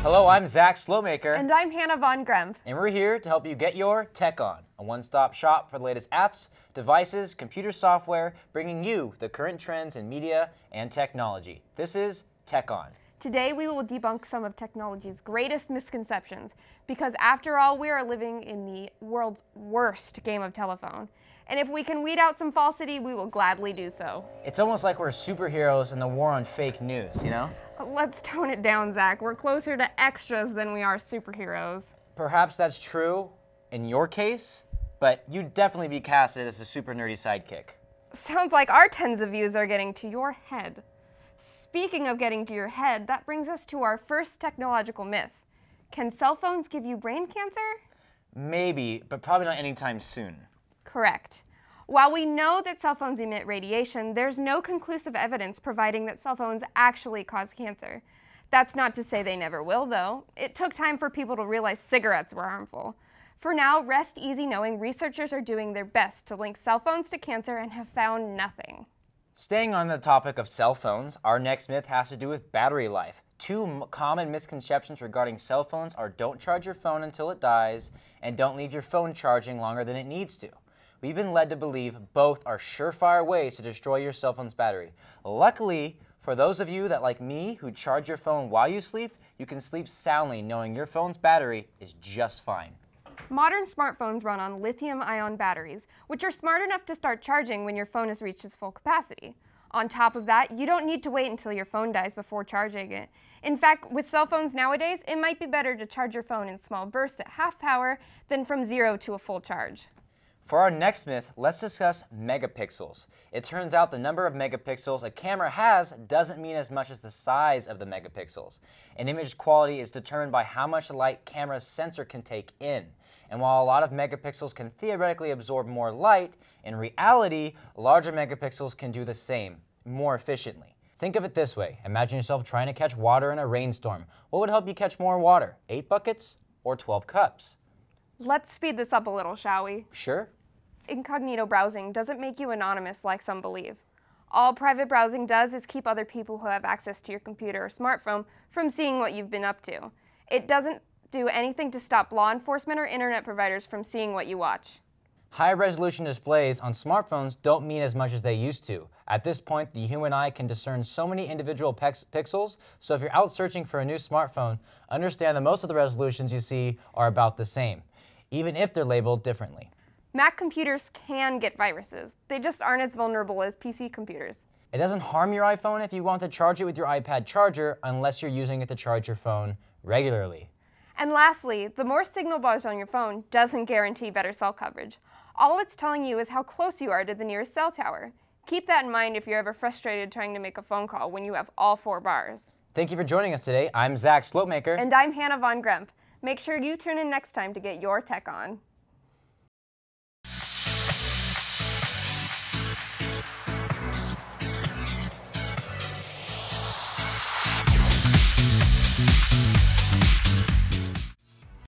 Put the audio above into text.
Hello, I'm Zach Slowmaker. And I'm Hannah Von Gremp. And we're here to help you get your tech on, a one-stop shop for the latest apps, devices, computer software, bringing you the current trends in media and technology. This is Tech On. Today we will debunk some of technology's greatest misconceptions, because after all, we are living in the world's worst game of telephone. And if we can weed out some falsity, we will gladly do so. It's almost like we're superheroes in the war on fake news, you know? Let's tone it down, Zach. We're closer to extras than we are superheroes. Perhaps that's true in your case, but you'd definitely be casted as a super nerdy sidekick. Sounds like our tens of views are getting to your head. Speaking of getting to your head, that brings us to our first technological myth. Can cell phones give you brain cancer? Maybe, but probably not anytime soon. Correct. While we know that cell phones emit radiation, there's no conclusive evidence providing that cell phones actually cause cancer. That's not to say they never will, though. It took time for people to realize cigarettes were harmful. For now, rest easy knowing researchers are doing their best to link cell phones to cancer and have found nothing. Staying on the topic of cell phones, our next myth has to do with battery life. Two common misconceptions regarding cell phones are don't charge your phone until it dies and don't leave your phone charging longer than it needs to. We've been led to believe both are surefire ways to destroy your cell phone's battery. Luckily, for those of you that, like me, who charge your phone while you sleep, you can sleep soundly knowing your phone's battery is just fine. Modern smartphones run on lithium-ion batteries, which are smart enough to start charging when your phone has reached its full capacity. On top of that, you don't need to wait until your phone dies before charging it. In fact, with cell phones nowadays, it might be better to charge your phone in small bursts at half power than from 0 to a full charge. For our next myth, let's discuss megapixels. It turns out the number of megapixels a camera has doesn't mean as much as the size of the megapixels. An image quality is determined by how much light camera's sensor can take in. And while a lot of megapixels can theoretically absorb more light, in reality, larger megapixels can do the same, more efficiently. Think of it this way. Imagine yourself trying to catch water in a rainstorm. What would help you catch more water, 8 buckets or 12 cups? Let's speed this up a little, shall we? Sure. Incognito browsing doesn't make you anonymous like some believe. All private browsing does is keep other people who have access to your computer or smartphone from seeing what you've been up to. It doesn't do anything to stop law enforcement or internet providers from seeing what you watch. High-resolution displays on smartphones don't mean as much as they used to. At this point, the human eye can discern so many individual pixels, so if you're out searching for a new smartphone, understand that most of the resolutions you see are about the same, even if they're labeled differently. Mac computers can get viruses. They just aren't as vulnerable as PC computers. It doesn't harm your iPhone if you want to charge it with your iPad charger unless you're using it to charge your phone regularly. And lastly, the more signal bars on your phone doesn't guarantee better cell coverage. All it's telling you is how close you are to the nearest cell tower. Keep that in mind if you're ever frustrated trying to make a phone call when you have all 4 bars. Thank you for joining us today. I'm Zach Slopemaker. And I'm Hannah Von Gremp. Make sure you tune in next time to get your tech on.